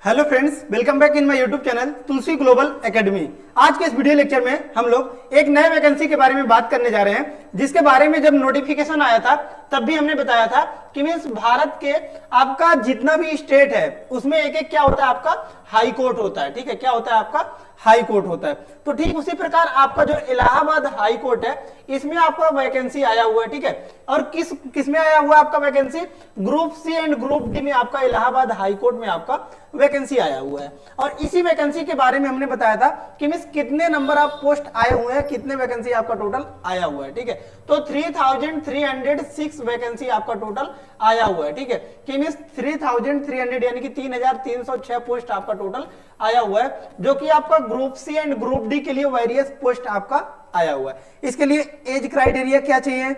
Hello friends, welcome back in my YouTube channel Tulsi global academy. आज के इस video lecture में हम लोग एक नए वैकेंसी के बारे में बात करने जा रहे हैं, जिसके बारे में जब नोटिफिकेशन आया था तब भी हमने बताया था कि मीन्स भारत के आपका जितना भी स्टेट है उसमें एक एक क्या होता है, आपका हाई कोर्ट होता है। ठीक है, क्या होता है, आपका हाई कोर्ट होता है। तो ठीक उसी प्रकार आपका जो इलाहाबाद हाई कोर्ट है इसमें आपका वैकेंसी आया हुआ है। ठीक है, और किस में आया हुआ है आपका vacancy? Group C and group D में आपका इलाहाबाद हाई कोर्ट में आपका वैकेंसी आया हुआ है। और इसी वैकेंसी के बारे में हमने बताया था कि मीन्स कितने नंबर ऑफ पोस्ट आए हुए हैं, कितने वैकेंसी आपका टोटल आया हुआ है। ठीक है, तो 3306 वैकेंसी आपका टोटल आया हुआ है। ठीक है, कि मीन्स 3300 यानी कि 3306 पोस्ट आपका टोटल आया हुआ है, जो कि आपका group C and group D के लिए वेरियस पोस्ट आपका आया हुआ है। इसके लिए एज क्राइटेरिया क्या चाहिए,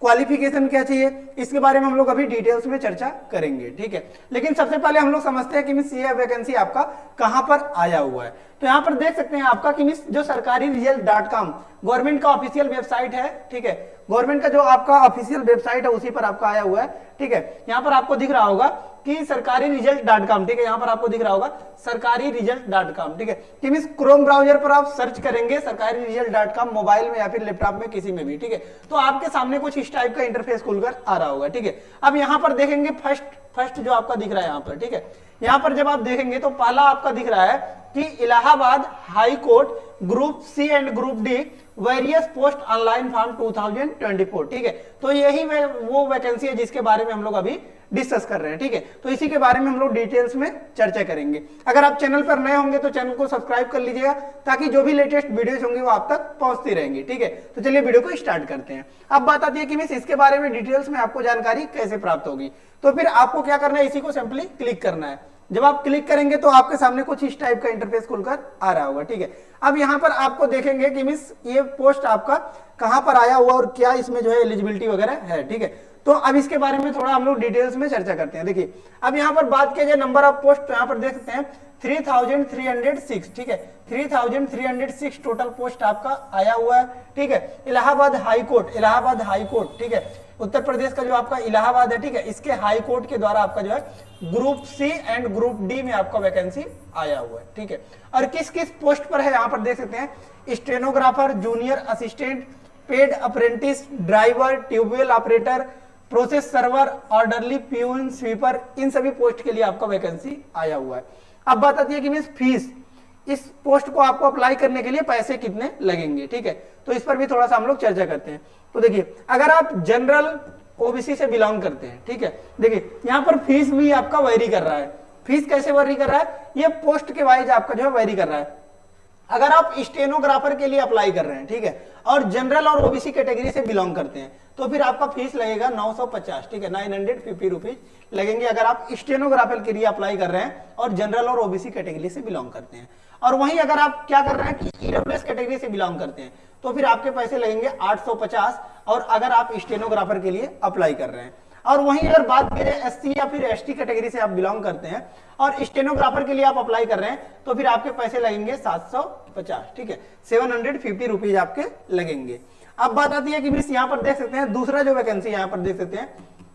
क्वालिफिकेशन क्या चाहिए, इसके बारे में हम लोग अभी डिटेल्स में चर्चा करेंगे। ठीक है, लेकिन सबसे पहले हम लोग समझते हैं कि मिस ये वैकेंसी आपका कहां पर आया हुआ है। तो यहां पर देख सकते हैं आपका कि मिस जो सरकारी रिजल्ट.com गवर्नमेंट का ऑफिशियल वेबसाइट है। ठीक है, गवर्नमेंट का जो आपका ऑफिशियल वेबसाइट है उसी पर आपका आया हुआ है। ठीक है, यहां पर आपको दिख रहा होगा कि सरकारी रिजल्ट.com। ठीक है, यहां पर आपको दिख रहा होगा सरकारी रिजल्ट.com। ठीक है, कि मींस क्रोम ब्राउजर पर आप सर्च करेंगे सरकारी रिजल्ट.com मोबाइल में या फिर लैपटॉप में, किसी में भी। ठीक है, तो आपके सामने कुछ इस टाइप का इंटरफेस खुलकर आ रहा होगा। ठीक है, अब यहां पर देखेंगे फर्स्ट जो आपका दिख रहा है यहां पर। ठीक है, यहां पर जब आप देखेंगे तो पहला आपका दिख रहा है कि Allahabad high court group C and group D various post online form 2024। ठीक है, तो यही वो वैकेंसी है जिसके बारे में हम लोग अभी डिस्कस कर रहे हैं। ठीक है, तो इसी के बारे में हम लोग डिटेल्स में चर्चा करेंगे। अगर आप चैनल पर नए होंगे तो चैनल को सब्सक्राइब कर लीजिएगा, ताकि जो भी लेटेस्ट वीडियोस होंगी वो आप तक पहुंचती रहेंगी। ठीक है, तो चलिए वीडियो को स्टार्ट करते हैं। अब बात आती है कि मिस इसके बारे में डिटेल्स में आपको जानकारी कैसे प्राप्त होगी। तो फिर आपको क्या करना है, इसी को सिंपली क्लिक करना है। जब आप क्लिक करेंगे तो आपके सामने कुछ इस टाइप का इंटरफेस खुलकर आ रहा होगा। ठीक है, अब यहां पर आपको देखेंगे कि मिस ये पोस्ट आपका कहां पर आया हुआ और क्या इसमें जो है एलिजिबिलिटी वगैरह है। ठीक है, तो अब इसके बारे में थोड़ा हम लोग डिटेल्स में चर्चा करते हैं। देखिए, अब यहां पर बात किया जाए नंबर ऑफ पोस्ट, तो यहां पर देख सकते हैं 3306। ठीक है, 3306 टोटल पोस्ट आपका आया हुआ है। ठीक है, इलाहाबाद हाई कोर्ट। ठीक है, उत्तर प्रदेश का जो आपका इलाहाबाद है, ठीक है, इसके हाई कोर्ट के द्वारा आपका जो है group C and group D में आपका वैकेंसी आया हुआ है। ठीक है, और किस किस पोस्ट पर है यहां पर देख सकते हैं, stenographer, junior assistant, paid apprentice, driver, tubewell operator, process server, orderly, peon, sweeper, इन सभी पोस्ट के लिए आपका वैकेंसी आया हुआ है। अब बात आती है कि मीन्स फीस, इस पोस्ट को आपको अप्लाई करने के लिए पैसे कितने लगेंगे। ठीक है, तो इस पर भी थोड़ा सा हम लोग चर्चा करते हैं। तो देखिए, अगर आप जनरल ओबीसी से बिलोंग करते हैं, ठीक है, देखिए यहां पर फीस भी आपका वेरी कर रहा है। फीस कैसे वेरी कर रहा है, ये पोस्ट के वाइज आपका जो है वेरी कर रहा है। अगर आप स्टेनोग्राफर के लिए अप्लाई कर रहे हैं, ठीक है, और जनरल और ओबीसी कैटेगरी से बिलोंग करते हैं, तो फिर आपका फीस लगेगा 950। ठीक है, 950 रुपीज लगेंगे अगर आप स्टेनोग्राफर के लिए अप्लाई कर रहे हैं और जनरल और ओबीसी कैटेगरी से बिलोंग करते हैं। और वहीं अगर आप क्या कर रहे हैं कि ईडब्ल्यूएस कैटेगरी से बिलोंग करते हैं, तो फिर आपके पैसे लगेंगे 850, और अगर आप स्टेनोग्राफर के लिए अप्लाई कर रहे हैं। और वहीं अगर बात करें एससी या फिर एसटी कैटेगरी से आप बिलोंग करते हैं और स्टेनोग्राफर के लिए आप अप्लाई कर रहे हैं, तो फिर आपके पैसे लगेंगे 750। ठीक है, 750 रुपीज आपके लगेंगे। अब बात आती है कि मिस यहां पर देख सकते हैं दूसरा जो वैकेंसी यहां पर देख सकते हैं,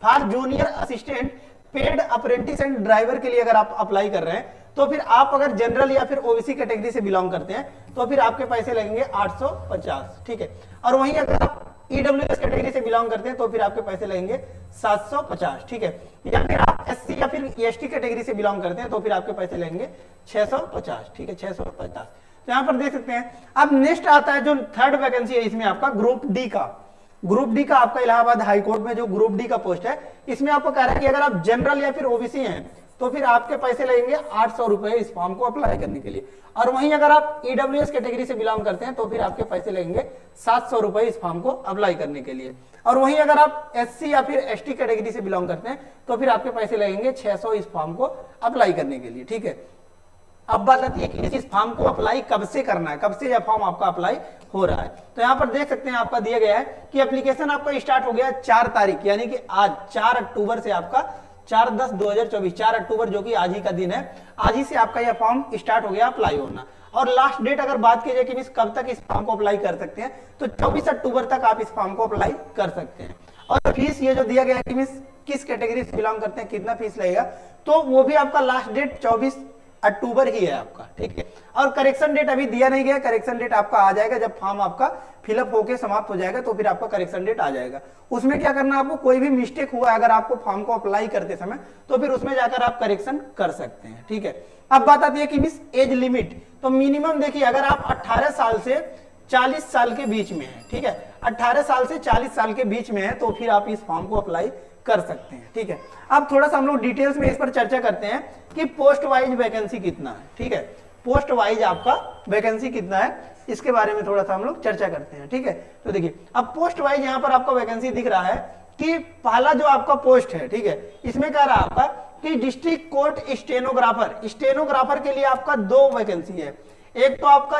for junior assistant, paid apprentice and driver के लिए अगर आप अप्लाई कर रहे हैं, तो फिर आप अगर जनरल या फिर ओबीसी कैटेगरी से बिलोंग करते हैं, तो फिर आपके पैसे लगेंगे 850। ठीक है, और वहीं अगर आप ईडब्ल्यूएस कैटेगरी से बिलोंग करते हैं, तो फिर आपके पैसे लगेंगे 750। ठीक है, या फिर आप एससी या फिर एसटी कैटेगरी से बिलोंग करते हैं, तो फिर आपके पैसे लगेंगे 650। ठीक है, 650। तो यहां पर देख सकते हैं। अब नेक्स्ट आता है जो थर्ड वैकेंसी है, इसमें आपका ग्रुप डी का आपका इलाहाबाद हाई कोर्ट में जो ग्रुप डी का पोस्ट है, इसमें आपको कह रहा है कि अगर आप जनरल या फिर ओबीसी हैं, तो फिर आपके पैसे लगेंगे 800 रुपए इस फॉर्म को अप्लाई करने के लिए। और वहीं अगर आप ईडब्ल्यूएस कैटेगरी से बिलोंग करते हैं, तो फिर आपके पैसे लगेंगे 700 रुपए इस फॉर्म को अप्लाई करने के लिए। और वहीं अगर आप एससी या फिर एसटी कैटेगरी से बिलोंग करते हैं, तो फिर आपके पैसे लगेंगे 600 इस फॉर्म को अप्लाई करने के लिए। ठीक है, अब बात आती है कि इस फॉर्म को अप्लाई कब से करना है, कब से यह फॉर्म आपका अप्लाई हो रहा है। तो यहां पर देख सकते हैं आपका दिया गया है कि एप्लीकेशन आपका स्टार्ट हो गया 4 तारीख, यानी कि आज 4 अक्टूबर से आपका 4/10/2024, 4 अक्टूबर जो कि आज ही का दिन है, आज ही से आपका यह फॉर्म स्टार्ट हो गया अप्लाई होना। और लास्ट डेट अगर बात की जाए कि मिस कब तक इस फॉर्म को अप्लाई कर सकते हैं, तो 24 अक्टूबर तक आप इस फॉर्म को अप्लाई कर सकते हैं। और फीस ये जो दिया गया है कि मिस किस कैटेगरी से बिलोंग करते हैं, कितना फीस लगेगा, तो वो भी आपका लास्ट डेट 24 अक्टूबर ही है आपका, ठीक है। और करेक्शन डेट अभी दिया नहीं गया, करेक्शन डेट आपका आ जाएगा जब फॉर्म आपका फिलअप होके समाप्त हो जाएगा, तो फिर आपका करेक्शन डेट आ जाएगा। उसमें क्या करना है आपको, कोई भी मिस्टेक हुआ अगर आपको फॉर्म को अप्लाई करते समय, तो फिर उसमें जाकर आप करेक्शन कर सकते हैं, ठीक है। अब बात आती है कि मिस एज लिमिट, तो मिनिमम देखिए अगर आप 18 साल से 40 साल के बीच में है, ठीक है, 18 साल से 40 साल के बीच में है, तो फिर आप इस फॉर्म को अप्लाई कर सकते हैं, ठीक है। अब थोड़ा सा हम लोग डिटेल्स में इस पर चर्चा करते हैं कि पोस्ट वाइज वैकेंसी कितना है, ठीक है। पोस्ट वाइज आपका वैकेंसी कितना है, इसके बारे में थोड़ा सा हम लोग चर्चा करते हैं, ठीक है। तो देखिए अब पोस्ट वाइज यहाँ पर आपका वैकेंसी दिख रहा है कि पहला जो आपका पोस्ट है, ठीक है, इसमें कह रहा है आपका कि डिस्ट्रिक्ट कोर्ट स्टेनोग्राफर, स्टेनोग्राफर के लिए आपका 2 वैकेंसी है। एक तो आपका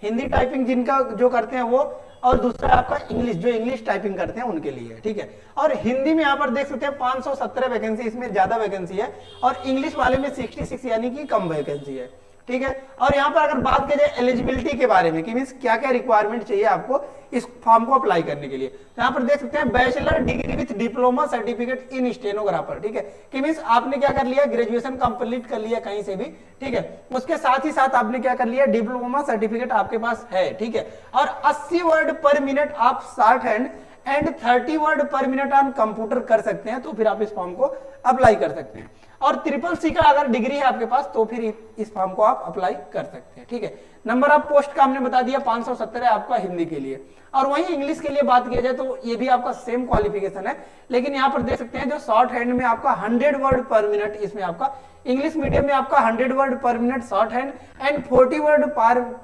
हिंदी टाइपिंग जिनका जो करते हैं वो, और दूसरा आपका इंग्लिश, जो इंग्लिश टाइपिंग करते हैं उनके लिए, ठीक है। और हिंदी में यहाँ पर देख सकते हैं 517 वैकेंसी, इसमें ज्यादा वैकेंसी है, और इंग्लिश वाले में 66 यानी कि कम वैकेंसी है, ठीक है। और यहाँ पर अगर बात की जाए एलिजिबिलिटी के बारे में कि मीन्स क्या क्या रिक्वायरमेंट चाहिए आपको इस फॉर्म को अप्लाई करने के लिए, तो यहाँ पर देख सकते हैं bachelor degree with diploma certificate in stenographer, ठीक है, कि मीन्स आपने क्या कर लिया, ग्रेजुएशन कंप्लीट कर लिया कहीं से भी, ठीक है, उसके साथ ही साथ आपने क्या कर लिया, डिप्लोमा सर्टिफिकेट आपके पास है, ठीक है। और 80 वर्ड पर मिनट आप शॉर्ट हैंड एंड 30 वर्ड पर मिनट ऑन कंप्यूटर कर सकते हैं, तो फिर आप इस फॉर्म को अप्लाई कर सकते हैं। और CCC का अगर डिग्री है आपके पास, तो फिर इस फॉर्म को आप अप्लाई कर सकते हैं, ठीक है। नंबर ऑफ पोस्ट का हमने बता दिया 517 है आपका हिंदी के लिए। और वहीं इंग्लिश के लिए बात किया जाए तो ये भी आपका सेम क्वालिफिकेशन है, लेकिन यहाँ पर देख सकते हैं जो शॉर्ट हैंड में आपका 100 वर्ड पर मिनट, इसमें आपका इंग्लिश मीडियम में आपका 100 वर्ड पर minute short hand and 40 word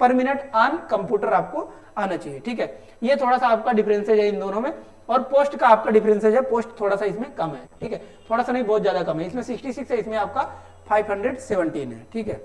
पर मिनट ऑन कंप्यूटर आपको आना चाहिए, ठीक है। ये थोड़ा सा आपका डिफरेंसेज है इन दोनों में। और पोस्ट का आपका डिफरेंसेज है, पोस्ट थोड़ा सा इसमें कम है, ठीक है, थोड़ा सा नहीं बहुत ज्यादा कम है, इसमें 66 है, इसमें आपका 517 है, ठीक है।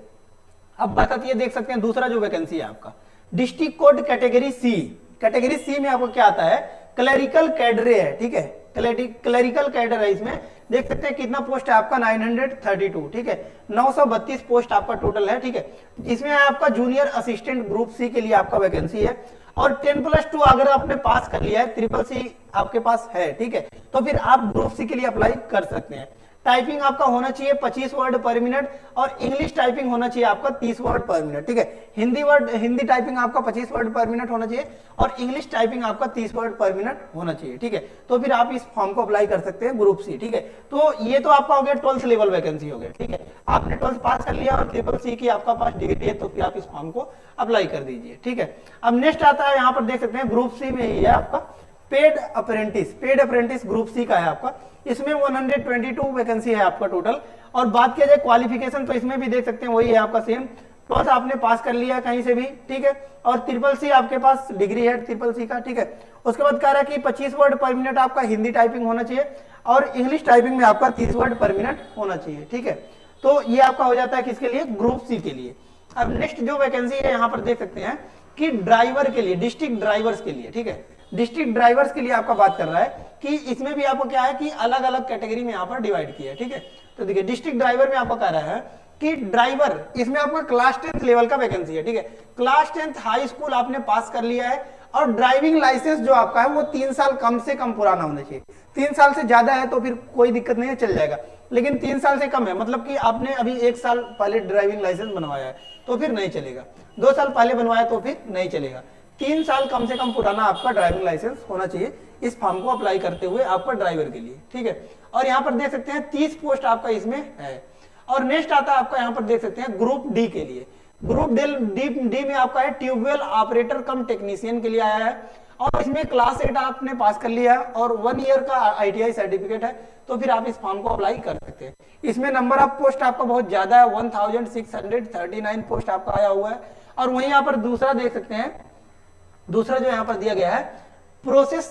अब बात आती है, देख सकते हैं दूसरा जो वैकेंसी है आपका district code category C, category C में आपको क्या आता है, क्लरिकल कैडरे है, ठीक है, क्लरिकल कैडर है। इसमें देख सकते हैं कितना पोस्ट है आपका 932, ठीक है, 932 पोस्ट आपका टोटल है, ठीक है। इसमें आपका जूनियर असिस्टेंट ग्रुप सी के लिए आपका वैकेंसी है, और 10+2 अगर आपने पास कर लिया है, CCC आपके पास है, ठीक है, तो फिर आप ग्रुप सी के लिए अप्लाई कर सकते हैं। टाइपिंग आपका होना चाहिए 25 वर्ड पर मिनट, और इंग्लिश टाइपिंग होना चाहिए आपका 30 वर्ड पर मिनट, ठीक है। हिंदी टाइपिंग आपका 25 वर्ड पर मिनट होना चाहिए, और इंग्लिश टाइपिंग आपका 30 वर्ड पर मिनट होना चाहिए, ठीक है। तो फिर आप इस फॉर्म को अप्लाई कर सकते हैं ग्रुप सी, ठीक है। तो ये तो आपका हो गया 12th लेवल वैकेंसी हो गया, ठीक है, आपने 12th पास कर लिया और CCC की आपका पास डिग्री है, तो फिर आप इस फॉर्म को अप्लाई कर दीजिए, ठीक है। अब नेक्स्ट आता है, यहाँ पर देख सकते हैं ग्रुप सी में ही है आपका पेड अप्रेंटिस ग्रुप सी का है आपका, इसमें 122 वैकेंसी है आपका टोटल। और बात किया जाए क्वालिफिकेशन, तो इसमें भी देख सकते हैं वही है आपका सेम, प्लस आपने पास कर लिया कहीं से भी, ठीक है, और CCC आपके पास डिग्री है CCC का, ठीक है। उसके बाद कह रहा है कि 25 वर्ड पर मिनट आपका हिंदी टाइपिंग होना चाहिए, और इंग्लिश टाइपिंग में आपका 30 वर्ड पर मिनट होना चाहिए, ठीक है। तो ये आपका हो जाता है किसके लिए, ग्रुप सी के लिए। अब नेक्स्ट जो वैकेंसी है यहाँ पर देख सकते हैं कि ड्राइवर के लिए, डिस्ट्रिक्ट ड्राइवर्स के लिए, ठीक है, डिस्ट्रिक्ट ड्राइवर्स के लिए आपका बात कर रहा है कि इसमें भी आपको क्या है कि अलग अलग कैटेगरी में यहाँ पर डिवाइड किया है, ठीक है। तो देखिए डिस्ट्रिक्ट ड्राइवर में आपको कह रहा है कि ड्राइवर, इसमें आपका क्लास 10th लेवल का वैकेंसी है, ठीक है, क्लास 10th हाई स्कूल आपने पास कर लिया है, और ड्राइविंग लाइसेंस जो आपका है वो 3 साल कम से कम पुराना होना चाहिए। 3 साल से ज्यादा है तो फिर कोई दिक्कत नहीं है, चल जाएगा, लेकिन 3 साल से कम है, मतलब कि आपने अभी 1 साल पहले ड्राइविंग लाइसेंस बनवाया है तो फिर नहीं चलेगा, 2 साल पहले बनवाया तो फिर नहीं चलेगा, 3 साल कम से कम पुराना आपका ड्राइविंग लाइसेंस होना चाहिए इस फॉर्म को अप्लाई करते हुए आपका ड्राइवर के लिए, ठीक है। और यहाँ पर देख सकते हैं 30 पोस्ट आपका इसमें है। और नेक्स्ट आता है आपका यहाँ पर देख सकते हैं ग्रुप डी के लिए, ग्रुप डी में आपका है ट्यूबवेल ऑपरेटर कम टेक्नीशियन के लिए आया है, और इसमें क्लास 8 आपने पास कर लिया है और 1 ईयर का ITI सर्टिफिकेट है, तो फिर आप इस फॉर्म को अप्लाई कर सकते हैं। इसमें नंबर ऑफ पोस्ट आपका बहुत ज्यादा है, 1639 पोस्ट आपका आया हुआ है। और वहीं यहाँ पर दूसरा देख सकते हैं, दूसरा जो यहाँ पर दिया गया है प्रोसेस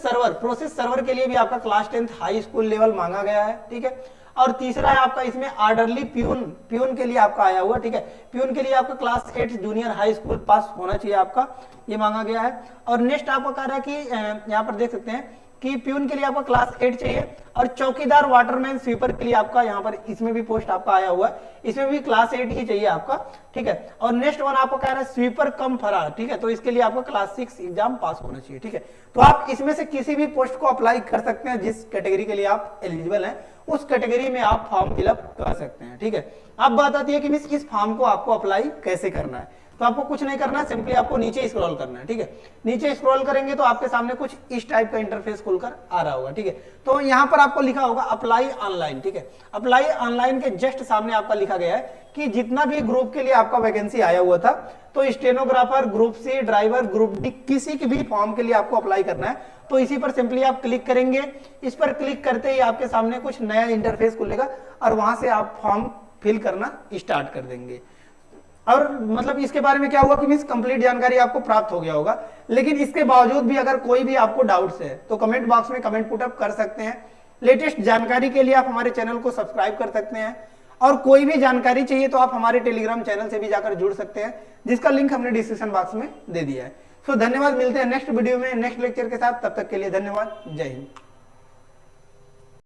सर्वर के लिए भी आपका class 10th high school level मांगा गया है, ठीक है। और तीसरा है आपका इसमें आर्डरली प्यून के लिए आपका आया हुआ, ठीक है, प्यून के लिए आपका क्लास 8 जूनियर हाई स्कूल पास होना चाहिए आपका, ये मांगा गया है। और नेक्स्ट आपको कह रहा है कि यहाँ पर देख सकते हैं कि प्यून के लिए आपका क्लास 8 चाहिए, और चौकीदार वाटरमैन स्वीपर के लिए आपका यहाँ पर इसमें भी पोस्ट आपका आया हुआ है, इसमें भी क्लास 8 ही चाहिए आपका, ठीक है। और नेक्स्ट वन आपको कह रहा है स्वीपर कम फरार, ठीक है, तो इसके लिए आपको क्लास 6 एग्जाम पास होना चाहिए, ठीक है। तो आप इसमें से किसी भी पोस्ट को अप्लाई कर सकते हैं, जिस कैटेगरी के लिए आप एलिजिबल हैं उस कैटेगरी में आप फॉर्म फिलअप कर सकते हैं, ठीक है। अब बात आती है कि मिस इस फॉर्म को आपको अप्लाई कैसे करना है। तो आपको कुछ नहीं करना है, सिंपली आपको नीचे स्क्रॉल करना है, ठीक है। नीचे स्क्रॉल करेंगे तो आपके सामने कुछ इस टाइप का इंटरफेस खुलकर आ रहा होगा, ठीक है। तो यहाँ पर आपको लिखा होगा अप्लाई ऑनलाइन, ठीक है। अप्लाई ऑनलाइन के जस्ट सामने आपका लिखा गया है कि जितना भी ग्रुप के लिए आपका वैकेंसी आया हुआ था, तो stenographer, group C, driver, group D, किसी के भी फॉर्म के लिए आपको अप्लाई करना है, तो इसी पर सिंपली आप क्लिक करेंगे। इस पर क्लिक करते ही आपके सामने कुछ नया इंटरफेस खुलेगा और वहां से आप फॉर्म फिल करना स्टार्ट कर देंगे। और मतलब इसके बारे में क्या हुआ कि मींस कंप्लीट जानकारी आपको प्राप्त हो गया होगा, लेकिन इसके बावजूद भी अगर कोई भी आपको डाउट्स है तो कमेंट बॉक्स में कमेंट पुट अप कर सकते हैं। लेटेस्ट जानकारी के लिए आप हमारे चैनल को सब्सक्राइब कर सकते हैं, और कोई भी जानकारी चाहिए तो आप हमारे टेलीग्राम चैनल से भी जाकर जुड़ सकते हैं, जिसका लिंक हमने डिस्क्रिप्शन बॉक्स में दे दिया है। तो धन्यवाद, मिलते हैं नेक्स्ट वीडियो में नेक्स्ट लेक्चर के साथ, तब तक के लिए धन्यवाद, जय हिंद।